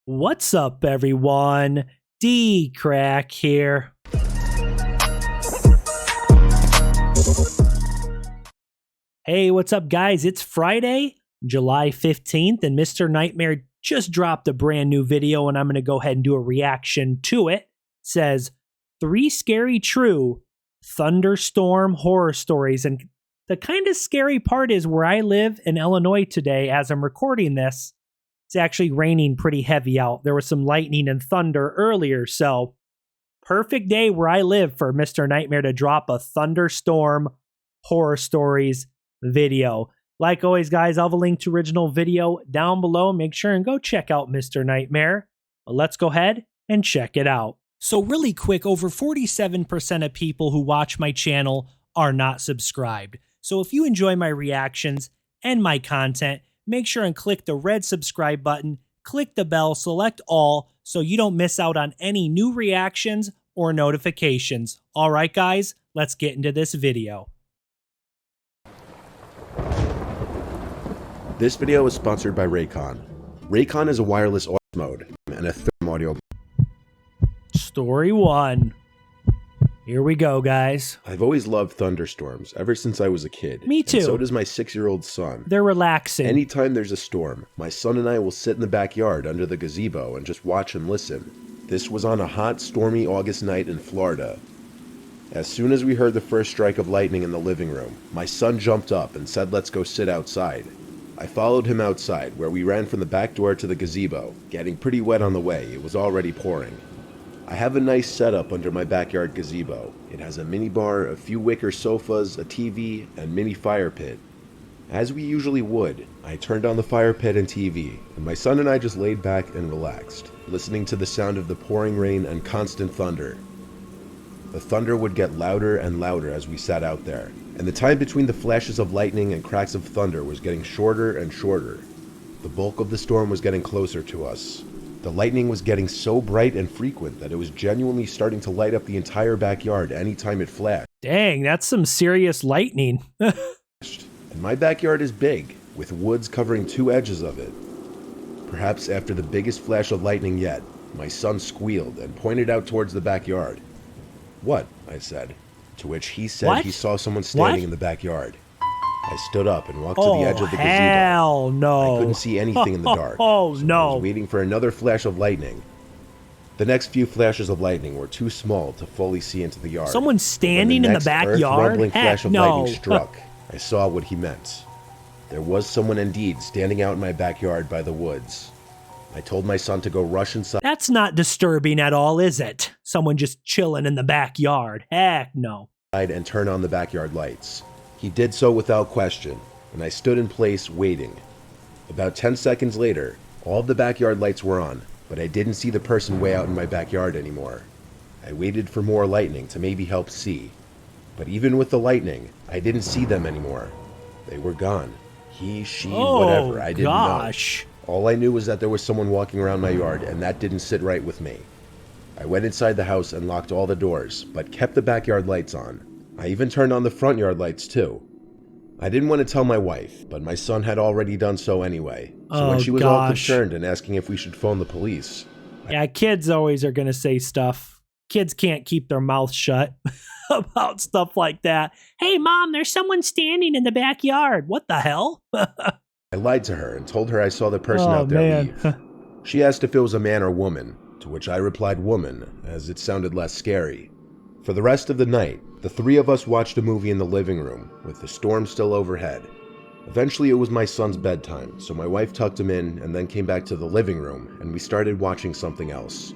What's up, everyone? DKRACK here. Hey, what's up, guys? It's Friday, July 15th, and Mr. Nightmare just dropped a brand new video, and I'm going to go ahead and do a reaction to it. It says, 3 scary true Thunderstorm horror stories. And the kind of scary part is where I live in Illinois today, as I'm recording this, it's actually raining pretty heavy out. There was some lightning and thunder earlier, so perfect day where I live for Mr. Nightmare to drop a Thunderstorm horror stories video. Like always, guys, I'll have a link to original video down below. Make sure and go check out Mr. Nightmare. But let's go ahead and check it out. So really quick, over 47% of people who watch my channel are not subscribed. So if you enjoy my reactions and my content, make sure and click the red subscribe button, click the bell, select all, so you don't miss out on any new reactions or notifications. All right, guys, let's get into this video. This video is sponsored by Raycon. Raycon is a wireless audio mode and a therm audio. Story 1. Here we go, guys. I've always loved thunderstorms ever since I was a kid. Me too. And so does my 6-year-old son. They're relaxing. Anytime there's a storm, my son and I will sit in the backyard under the gazebo and just watch and listen. This was on a hot, stormy August night in Florida. As soon as we heard the first strike of lightning in the living room, my son jumped up and said, "Let's go sit outside." I followed him outside, where we ran from the back door to the gazebo, getting pretty wet on the way. It was already pouring. I have a nice setup under my backyard gazebo. It has a mini bar, a few wicker sofas, a TV, and mini fire pit. As we usually would, I turned on the fire pit and TV, and my son and I just laid back and relaxed, listening to the sound of the pouring rain and constant thunder. The thunder would get louder and louder as we sat out there, and the time between the flashes of lightning and cracks of thunder was getting shorter and shorter. The bulk of the storm was getting closer to us. The lightning was getting so bright and frequent that it was genuinely starting to light up the entire backyard anytime it flashed. Dang, that's some serious lightning. And my backyard is big, with woods covering 2 edges of it. Perhaps after the biggest flash of lightning yet, my son squealed and pointed out towards the backyard. "What?" I said, to which he said he saw someone standing in the backyard. I stood up and walked to the edge of the gazebo. Hell no. I couldn't see anything in the dark. Oh, so no. I was waiting for another flash of lightning. The next few flashes of lightning were too small to fully see into the yard. Someone standing in the backyard? Rumbling flash of no. lightning struck. I saw what he meant. There was someone indeed standing out in my backyard by the woods. I told my son to go rush inside. That's not disturbing at all, is it? Someone just chilling in the backyard. Heck no. And turn on the backyard lights. He did so without question, and I stood in place waiting. About 10 seconds later, all of the backyard lights were on, but I didn't see the person way out in my backyard anymore. I waited for more lightning to maybe help see. But even with the lightning, I didn't see them anymore. They were gone. He, she, whatever, I didn't know. All I knew was that there was someone walking around my yard, and that didn't sit right with me. I went inside the house and locked all the doors, but kept the backyard lights on. I even turned on the front yard lights too. I didn't want to tell my wife, but my son had already done so anyway. So when she was all concerned and asking if we should phone the police. Yeah, kids always are going to say stuff. Kids can't keep their mouths shut about stuff like that. Hey, Mom, there's someone standing in the backyard. What the hell? I lied to her and told her I saw the person out there leave. She asked if it was a man or woman, to which I replied woman, as it sounded less scary. For the rest of the night, the 3 of us watched a movie in the living room, with the storm still overhead. Eventually it was my son's bedtime, so my wife tucked him in and then came back to the living room, and we started watching something else.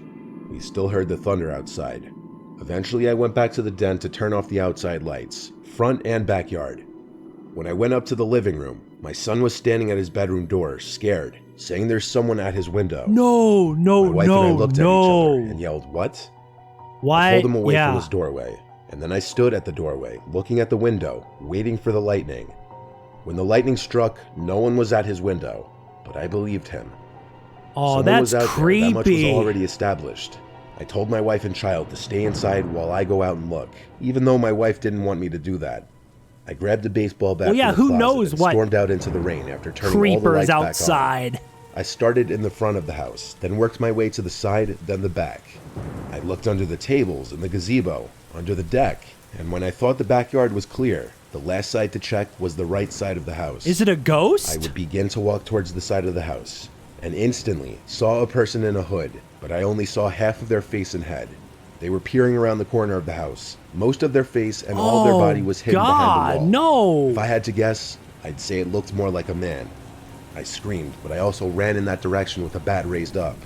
We still heard the thunder outside. Eventually I went back to the den to turn off the outside lights, front and backyard. When I went up to the living room, my son was standing at his bedroom door, scared, saying there's someone at his window. No. My wife and I looked at each other and yelled, "What?" Why? I pulled him away from his doorway, and then I stood at the doorway, looking at the window, waiting for the lightning. When the lightning struck, no one was at his window, but I believed him. Oh, Someone that's was out creepy. There. That much was already established. I told my wife and child to stay inside while I go out and look, even though my wife didn't want me to do that. I grabbed a baseball bat from the closet and stormed out into the rain after turning all the lights back on. Creepers outside. I started in the front of the house, then worked my way to the side, then the back. I looked under the tables, in the gazebo, under the deck, and when I thought the backyard was clear, the last side to check was the right side of the house. Is it a ghost? I would begin to walk towards the side of the house, and instantly saw a person in a hood, but I only saw half of their face and head. They were peering around the corner of the house. Most of their face and all of their body was hidden behind the wall. No! If I had to guess, I'd say it looked more like a man. I screamed, but I also ran in that direction with a bat raised up.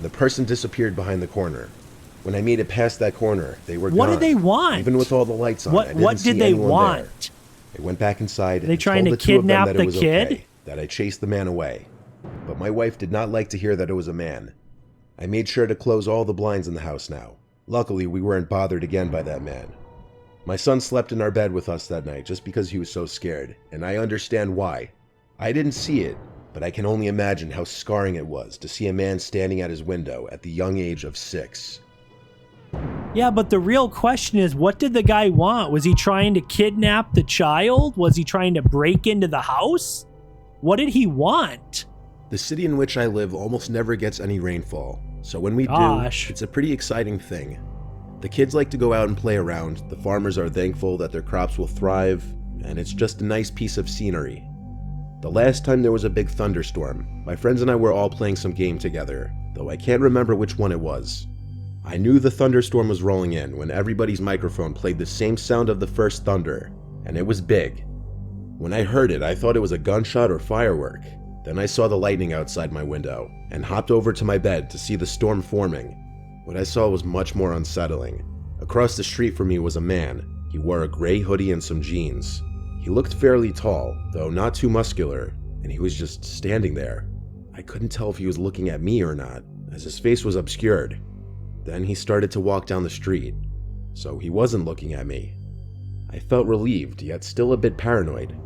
The person disappeared behind the corner. When I made it past that corner, they were gone. What did they want? Even with all the lights on, I didn't what see did they anyone want? there. I went back inside Are they and trying told to the two of them kidnap that the it was kid? okay, that I chased the man away. But my wife did not like to hear that it was a man. I made sure to close all the blinds in the house now. Luckily, we weren't bothered again by that man. My son slept in our bed with us that night just because he was so scared, and I understand why. I didn't see it, but I can only imagine how scarring it was to see a man standing at his window at the young age of 6. Yeah, but the real question is, what did the guy want? Was he trying to kidnap the child? Was he trying to break into the house? What did he want? The city in which I live almost never gets any rainfall, so when we do, it's a pretty exciting thing. The kids like to go out and play around, the farmers are thankful that their crops will thrive, and it's just a nice piece of scenery. The last time there was a big thunderstorm, my friends and I were all playing some game together, though I can't remember which one it was. I knew the thunderstorm was rolling in when everybody's microphone played the same sound of the first thunder, and it was big. When I heard it, I thought it was a gunshot or firework. Then I saw the lightning outside my window, and hopped over to my bed to see the storm forming. What I saw was much more unsettling. Across the street from me was a man. He wore a gray hoodie and some jeans. He looked fairly tall, though not too muscular, and he was just standing there. I couldn't tell if he was looking at me or not, as his face was obscured. Then he started to walk down the street, so he wasn't looking at me. I felt relieved, yet still a bit paranoid.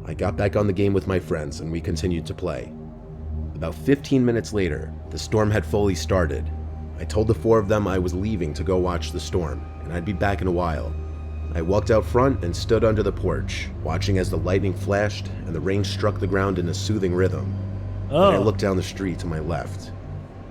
I got back on the game with my friends and we continued to play. About 15 minutes later, the storm had fully started. I told the 4 of them I was leaving to go watch the storm, and I'd be back in a while. I walked out front and stood under the porch, watching as the lightning flashed and the rain struck the ground in a soothing rhythm. Then I looked down the street to my left,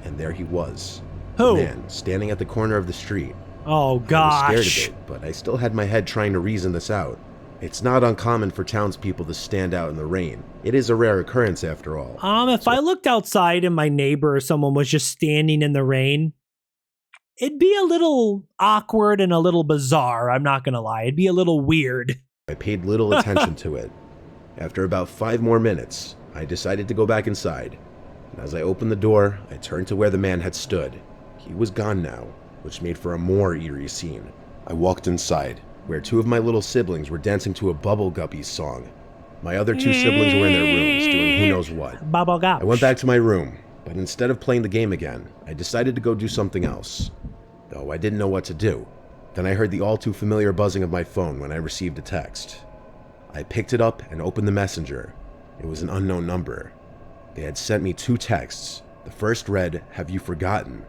and there he was. Who? A man standing at the corner of the street. Oh, gosh. I was scared a bit, but I still had my head trying to reason this out. It's not uncommon for townspeople to stand out in the rain. It is a rare occurrence after all. If I looked outside and my neighbor or someone was just standing in the rain, it'd be a little awkward and a little bizarre, I'm not gonna lie. It'd be a little weird. I paid little attention to it. After about 5 more minutes, I decided to go back inside. And as I opened the door, I turned to where the man had stood. He was gone now, which made for a more eerie scene. I walked inside, where 2 of my little siblings were dancing to a Bubble Guppies song. My other 2 siblings were in their rooms doing who knows what. Bubble Gup. I went back to my room, but instead of playing the game again, I decided to go do something else. Though I didn't know what to do. Then I heard the all too familiar buzzing of my phone when I received a text. I picked it up and opened the messenger. It was an unknown number. They had sent me 2 texts. The first read, "Have you forgotten?"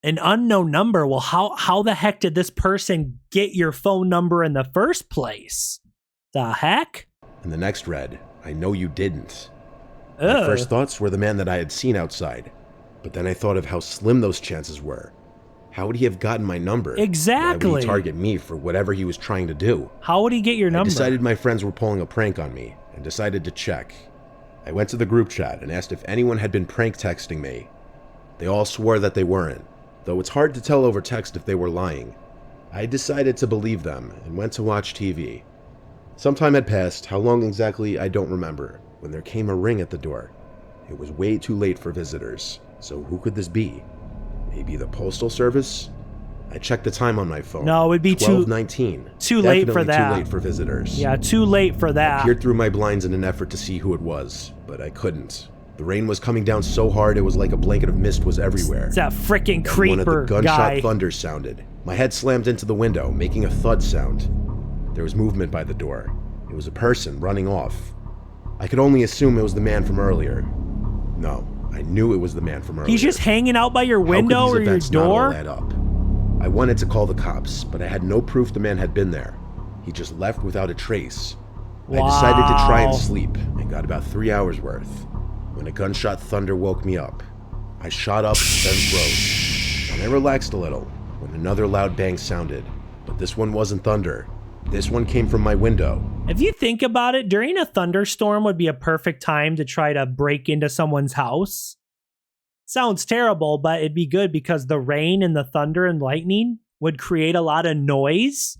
An unknown number? Well, how the heck did this person get your phone number in the first place? The heck? And the next read, "I know you didn't." My first thoughts were the man that I had seen outside. But then I thought of how slim those chances were. How would he have gotten my number? Exactly. Why would he target me for whatever he was trying to do? How would he get your number? I decided my friends were pulling a prank on me and decided to check. I went to the group chat and asked if anyone had been prank texting me. They all swore that they weren't, though it's hard to tell over text if they were lying. I decided to believe them and went to watch TV. Some time had passed, how long exactly I don't remember, when there came a ring at the door. It was way too late for visitors, so who could this be? Maybe the postal service? I checked the time on my phone. No, it would be 12:19. Too late for that. Definitely too late for visitors. Yeah, too late for that. I peered through my blinds in an effort to see who it was, but I couldn't. The rain was coming down so hard it was like a blanket of mist was everywhere. It's that freaking creeper one of the gunshot guy. thunder sounded. My head slammed into the window, making a thud sound. There was movement by the door. It was a person running off. I could only assume it was the man from earlier. No, I knew it was the man from earlier. He's just hanging out by your window or your door? Not all add up? I wanted to call the cops, but I had no proof the man had been there. He just left without a trace. Wow. I decided to try and sleep and got about 3 hours worth. when a gunshot thunder woke me up. I shot up, then froze. And I relaxed a little when another loud bang sounded. But this one wasn't thunder. This one came from my window. If you think about it, during a thunderstorm would be a perfect time to try to break into someone's house. Sounds terrible, but it'd be good because the rain and the thunder and lightning would create a lot of noise.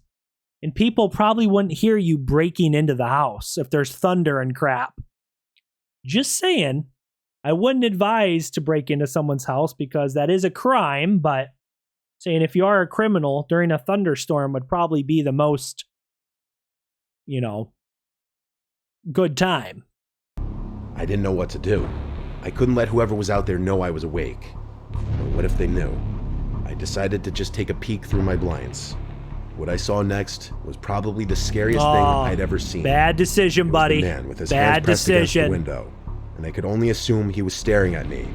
And people probably wouldn't hear you breaking into the house if there's thunder and crap. Just saying, I wouldn't advise to break into someone's house because that is a crime, but saying if you are a criminal during a thunderstorm would probably be the most, good time. I didn't know what to do. I couldn't let whoever was out there know I was awake. But what if they knew? I decided to just take a peek through my blinds. What I saw next was probably the scariest thing I'd ever seen. Bad decision, buddy. The man with his hands pressed against the window, and I could only assume he was staring at me.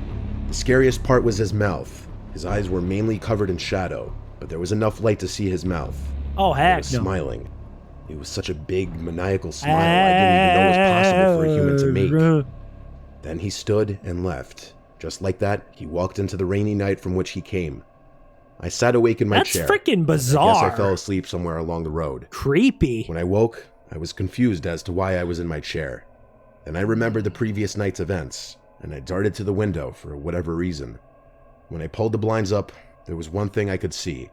The scariest part was his mouth. His eyes were mainly covered in shadow, but there was enough light to see his mouth. Oh, heck no. He was smiling. It was such a big, maniacal smile I didn't even know was possible for a human to make. Then he stood and left. Just like that, he walked into the rainy night from which he came. I sat awake in my chair. That's freaking bizarre. I guess I fell asleep somewhere along the road. Creepy. When I woke, I was confused as to why I was in my chair. Then I remembered the previous night's events, and I darted to the window for whatever reason. When I pulled the blinds up, there was one thing I could see.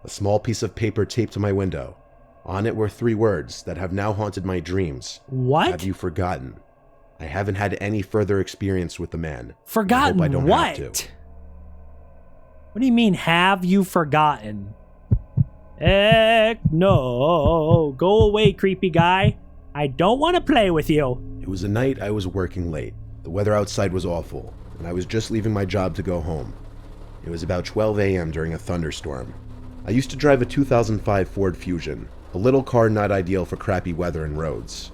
A small piece of paper taped to my window. On it were 3 words that have now haunted my dreams. What? Have you forgotten? I haven't had any further experience with the man. Forgotten I don't what? have to. What do you mean, have you forgotten? Heck no. Go away, creepy guy. I don't want to play with you. It was a night I was working late. The weather outside was awful, and I was just leaving my job to go home. It was about 12 a.m. during a thunderstorm. I used to drive a 2005 Ford Fusion, a little car not ideal for crappy weather and roads.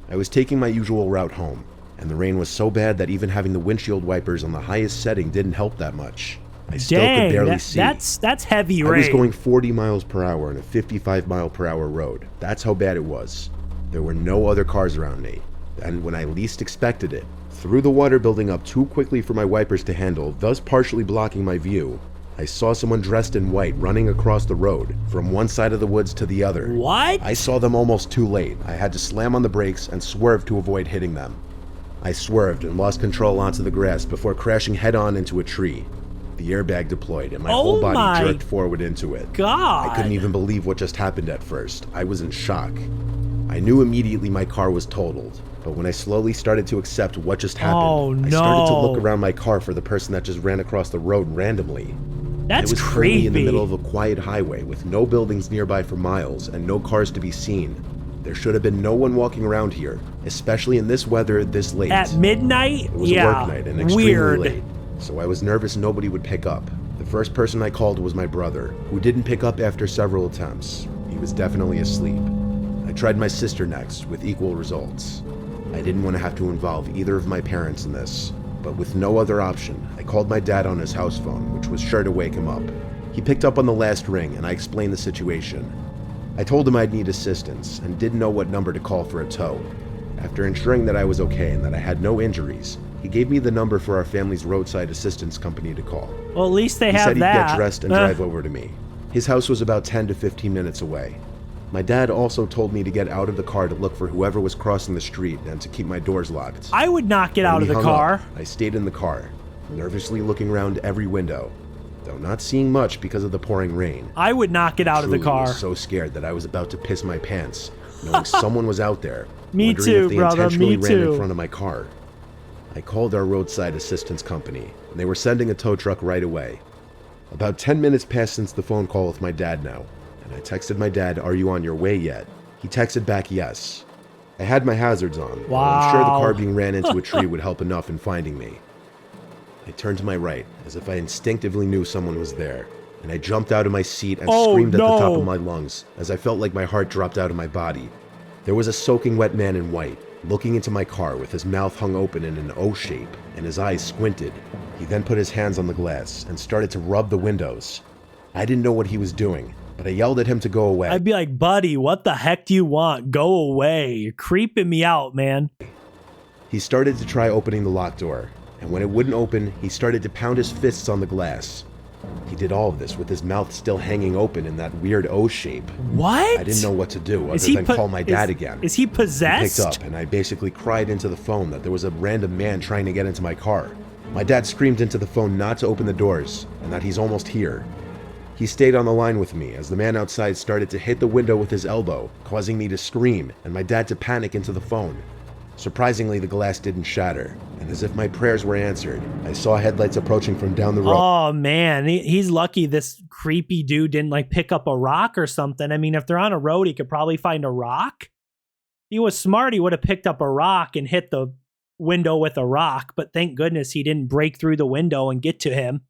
I was taking my usual route home, and the rain was so bad that even having the windshield wipers on the highest setting didn't help that much. I still could barely see. That's heavy rain. I was going 40 miles per hour on a 55 mile per hour road. That's how bad it was. There were no other cars around me. And when I least expected it, through the water building up too quickly for my wipers to handle, thus partially blocking my view, I saw someone dressed in white running across the road from one side of the woods to the other. What? I saw them almost too late. I had to slam on the brakes and swerve to avoid hitting them. I swerved and lost control onto the grass before crashing head-on into a tree. The airbag deployed and my whole body jerked forward into it. God. I couldn't even believe what just happened at first. I was in shock. I knew immediately my car was totaled, but when I slowly started to accept what just happened, I started to look around my car for the person that just ran across the road randomly. That's it was creepy. In the middle of a quiet highway with no buildings nearby for miles and no cars to be seen. There should have been no one walking around here, especially in this weather this late. At midnight? It was a work night and extremely late, so I was nervous nobody would pick up. The first person I called was my brother, who didn't pick up after several attempts. He was definitely asleep. I tried my sister next, with equal results. I didn't want to have to involve either of my parents in this, but with no other option, I called my dad on his house phone, which was sure to wake him up. He picked up on the last ring, and I explained the situation. I told him I'd need assistance, and didn't know what number to call for a tow. After ensuring that I was okay and that I had no injuries, he gave me the number for our family's roadside assistance company to call. Well, at least they have that. He said he'd get dressed and drive over to me. His house was about 10 to 15 minutes away. My dad also told me to get out of the car to look for whoever was crossing the street and to keep my doors locked. I would not get out of the car. I stayed in the car, nervously looking around every window, though not seeing much because of the pouring rain. I would not get out of the car. I was so scared that I was about to piss my pants, knowing someone was out there, Me too, if they brother. intentionally Me ran too. in front of my car. I called our roadside assistance company, and they were sending a tow truck right away. About 10 minutes passed since the phone call with my dad now, and I texted my dad, "Are you on your way yet?" He texted back, "Yes." I had my hazards on, but I'm sure the car being ran into a tree would help enough in finding me. I turned to my right, as if I instinctively knew someone was there, and I jumped out of my seat and screamed at the top of my lungs, as I felt like my heart dropped out of my body. There was a soaking wet man in white, looking into my car with his mouth hung open in an O shape, and his eyes squinted. He then put his hands on the glass and started to rub the windows. I didn't know what he was doing, but I yelled at him to go away. I'd be like, buddy, what the heck do you want? Go away. You're creeping me out, man. He started to try opening the locked door, and when it wouldn't open, he started to pound his fists on the glass. He did all of this with his mouth still hanging open in that weird O shape. What? I didn't know what to do other than call my dad again. Is he possessed? He picked up, and I basically cried into the phone that there was a random man trying to get into my car. My dad screamed into the phone not to open the doors, and that he's almost here. He stayed on the line with me as the man outside started to hit the window with his elbow, causing me to scream and my dad to panic into the phone. Surprisingly, the glass didn't shatter, and as if my prayers were answered, I saw headlights approaching from down the road. Oh man, he's lucky this creepy dude didn't like pick up a rock or something. I mean, if they're on a road, he could probably find a rock. If he was smart, he would have picked up a rock and hit the window with a rock, but thank goodness he didn't break through the window and get to him.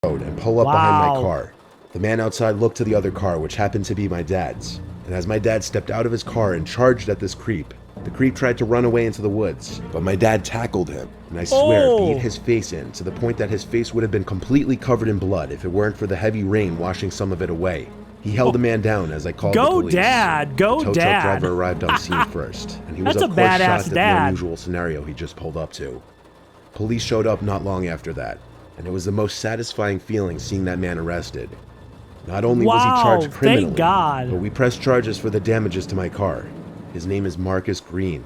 And pull up behind my car. The man outside looked to the other car, which happened to be my dad's, and as my dad stepped out of his car and charged at this creep, the creep tried to run away into the woods, but my dad tackled him, and I swear beat his face in to the point that his face would have been completely covered in blood if it weren't for the heavy rain washing some of it away. He held the man down as I called the police. Go dad! Go the tow dad! truck driver arrived on scene first, and he was of course shocked at the unusual scenario he just pulled up to. Police showed up not long after that, and it was the most satisfying feeling seeing that man arrested. Not only was he charged criminally, thank God. but we pressed charges for the damages to my car. His name is Marcus Green.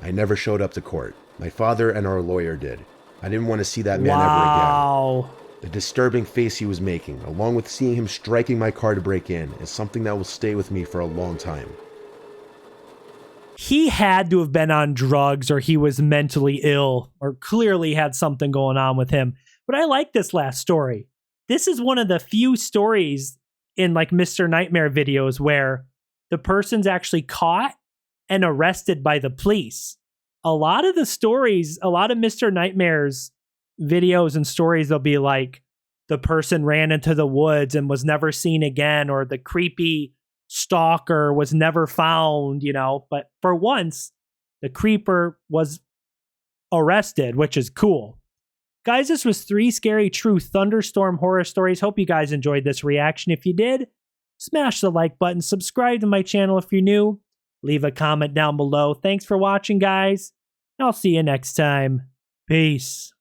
I never showed up to court. My father and our lawyer did. I didn't want to see that man ever again. The disturbing face he was making, along with seeing him striking my car to break in, is something that will stay with me for a long time. He had to have been on drugs, or he was mentally ill, or clearly had something going on with him. But I like this last story. This is one of the few stories in like Mr. Nightmare videos where the person's actually caught and arrested by the police. A lot of the stories, a lot of Mr. Nightmare's videos and stories, they'll be like the person ran into the woods and was never seen again, or the creepy stalker was never found, you know. But for once, the creeper was arrested, which is cool. Guys, this was 3 scary true Thunderstorm horror stories. Hope you guys enjoyed this reaction. If you did, smash the like button, subscribe to my channel if you're new, leave a comment down below. Thanks for watching, guys. I'll see you next time. Peace.